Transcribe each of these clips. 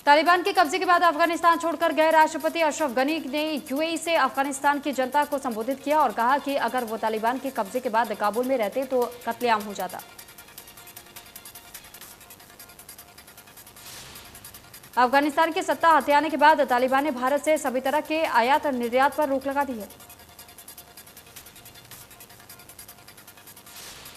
तालिबान के कब्जे के बाद अफगानिस्तान छोड़कर गए राष्ट्रपति अशरफ गनी ने यूएई से अफगानिस्तान की जनता को संबोधित किया और कहा कि अगर वो तालिबान के कब्जे के बाद काबुल में रहते तो कत्लेआम हो जाता। अफगानिस्तान की सत्ता हथियाने के बाद तालिबान ने भारत से सभी तरह के आयात और निर्यात पर रोक लगा दी है।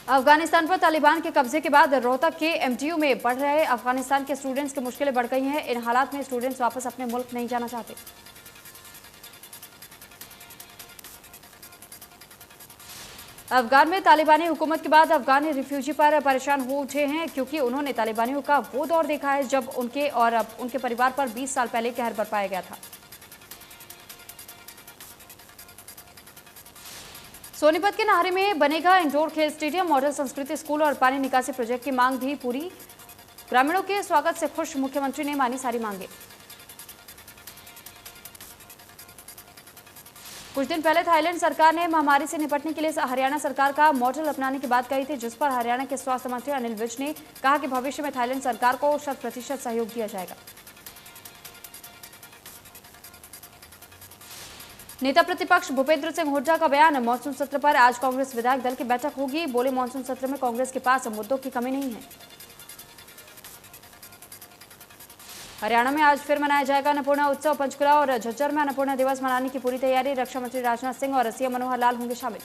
अफगानिस्तान पर तालिबान के कब्जे के बाद रोहतक के एमटीयू में पढ़ रहे अफगानिस्तान के स्टूडेंट्स की मुश्किलें बढ़ गई हैं। इन हालात में स्टूडेंट्स वापस अपने मुल्क नहीं जाना चाहते। अफगान में तालिबानी हुकूमत के बाद अफगानी रिफ्यूजी पर परेशान हो उठे हैं, क्योंकि उन्होंने तालिबानियों का वो दौर देखा है जब उनके और उनके परिवार पर 20 साल पहले कहर बरपाया गया था। सोनीपत के नाहरी में बनेगा इंडोर खेल स्टेडियम, मॉडल संस्कृति स्कूल और पानी निकासी प्रोजेक्ट की मांग भी पूरी। ग्रामीणों के स्वागत से खुश मुख्यमंत्री ने मानी सारी मांगे। कुछ दिन पहले थाईलैंड सरकार ने महामारी से निपटने के लिए हरियाणा सरकार का मॉडल अपनाने की बात कही थी, जिस पर हरियाणा के स्वास्थ्य मंत्री अनिल विज ने कहा कि भविष्य में थाईलैंड सरकार को 100% सहयोग दिया जाएगा। नेता प्रतिपक्ष भूपेंद्र सिंह हुड्डा का बयान, मानसून सत्र पर आज कांग्रेस विधायक दल की बैठक होगी। बोले, मानसून सत्र में कांग्रेस के पास मुद्दों की कमी नहीं है। हरियाणा में आज फिर मनाया जाएगा अन्नपूर्णा उत्सव। पंचकुला और झज्जर में अन्नपूर्णा दिवस मनाने की पूरी तैयारी। रक्षा मंत्री राजनाथ सिंह और सीएम मनोहर लाल होंगे शामिल।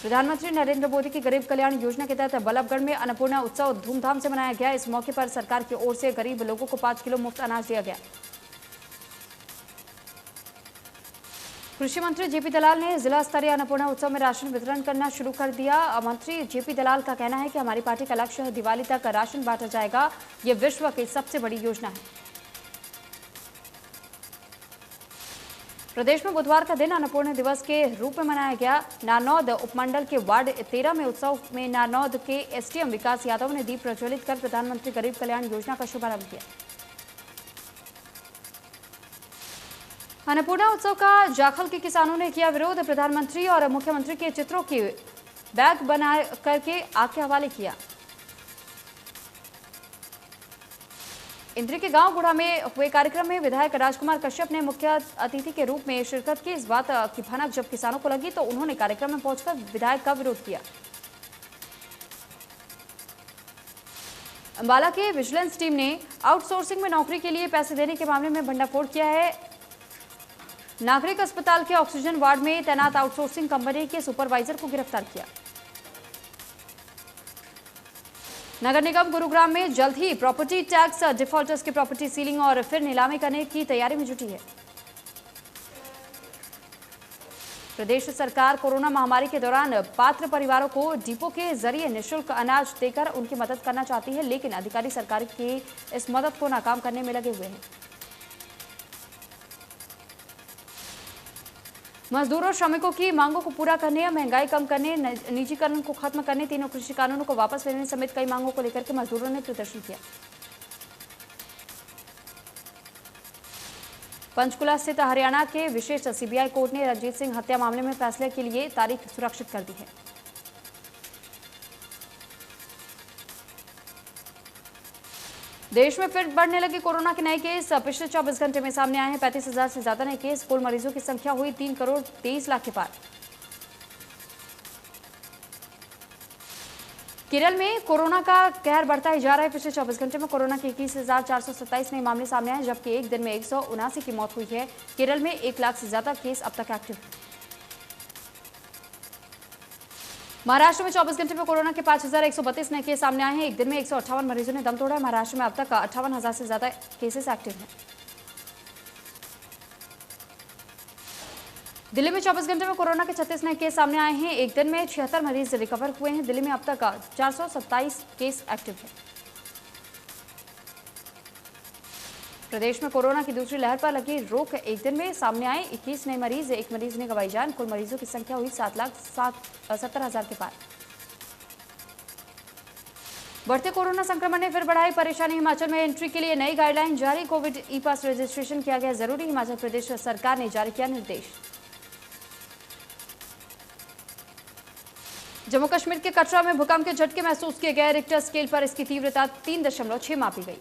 प्रधानमंत्री नरेंद्र मोदी की गरीब कल्याण योजना के तहत बल्लभगढ़ में अन्नपूर्णा उत्सव धूमधाम से मनाया गया। इस मौके पर सरकार की ओर से गरीब लोगों को 5 किलो मुफ्त अनाज दिया गया। कृषि मंत्री जेपी दलाल ने जिला स्तरीय अन्नपूर्णा उत्सव में राशन वितरण करना शुरू कर दिया। मंत्री जेपी दलाल का कहना है कि हमारी पार्टी का लक्ष्य है दिवाली तक राशन बांटा जाएगा। ये विश्व की सबसे बड़ी योजना है। प्रदेश में बुधवार का दिन अन्नपूर्णा दिवस के रूप में मनाया गया। नारनौद उपमंडल के वार्ड 13 में उत्सव में नारनौद के एसडीएम विकास यादव ने दीप प्रज्वलित कर प्रधानमंत्री गरीब कल्याण योजना का शुभारंभ किया। अन्नपूर्णा उत्सव का जाखल के किसानों ने किया विरोध। प्रधानमंत्री और मुख्यमंत्री के चित्रों की बैग बना करके आग के हवाले किया। इंद्री के गांव गुड़ा में हुए कार्यक्रम में विधायक राजकुमार कश्यप ने मुख्य अतिथि के रूप में शिरकत की। इस बात की भनक जब किसानों को लगी तो उन्होंने कार्यक्रम में पहुंचकर विधायक का विरोध किया। अंबाला के विजिलेंस टीम ने आउटसोर्सिंग में नौकरी के लिए पैसे देने के मामले में भंडाफोड़ किया है। नागरिक अस्पताल के ऑक्सीजन वार्ड में तैनात आउटसोर्सिंग कंपनी के सुपरवाइजर को गिरफ्तार किया। नगर निगम गुरुग्राम में जल्द ही प्रॉपर्टी टैक्स डिफॉल्टर्स की प्रॉपर्टी सीलिंग और फिर नीलामी करने की तैयारी में जुटी है। प्रदेश सरकार कोरोना महामारी के दौरान पात्र परिवारों को डिपो के जरिए निःशुल्क अनाज देकर उनकी मदद करना चाहती है, लेकिन अधिकारी सरकार की इस मदद को नाकाम करने में लगे हुए हैं। मजदूरों और श्रमिकों की मांगों को पूरा करने, महंगाई कम करने, निजीकरण को खत्म करने, तीनों कृषि कानूनों को वापस लेने समेत कई मांगों को लेकर के मजदूरों ने प्रदर्शन किया। पंचकुला स्थित हरियाणा के विशेष सीबीआई कोर्ट ने रणजीत सिंह हत्या मामले में फैसले के लिए तारीख सुरक्षित कर दी है। देश में फिर बढ़ने लगे कोरोना के नए केस। पिछले 24 घंटे में सामने आए हैं 35,000 से ज्यादा नए केस। कुल मरीजों की संख्या हुई 3,23,00,000 के पार। केरल में कोरोना का कहर बढ़ता ही जा रहा है। पिछले 24 घंटे में कोरोना के 21,427 नए मामले सामने आए, जबकि एक दिन में 179 की मौत हुई है। केरल में 1 लाख से ज्यादा केस अब तक एक्टिव हैं। महाराष्ट्र में 24 घंटे में कोरोना के 5,132 नए केस सामने आए हैं। एक दिन में 158 मरीजों ने दम तोड़ा है। महाराष्ट्र में अब तक 58,000 से ज्यादा केसेस एक्टिव हैं। दिल्ली में 24 घंटे में कोरोना के 36 नए केस सामने आए हैं। एक दिन में 76 मरीज रिकवर हुए हैं। दिल्ली में अब तक 427 केस एक्टिव हैं। प्रदेश में कोरोना की दूसरी लहर पर लगी रोक। एक दिन में सामने आए 21 नए मरीज, एक मरीज ने गंवाई जान। कुल मरीजों की संख्या हुई 7,70,000 के पार। बढ़ते कोरोना संक्रमण ने फिर बढ़ाई परेशानी। हिमाचल में एंट्री के लिए नई गाइडलाइन जारी। कोविड ई पास रजिस्ट्रेशन किया गया जरूरी। हिमाचल प्रदेश सरकार ने जारी किया निर्देश। जम्मू कश्मीर के कटरा में भूकंप के झटके महसूस किए गए। रिक्टर स्केल पर इसकी तीव्रता 3.6 मापी गई।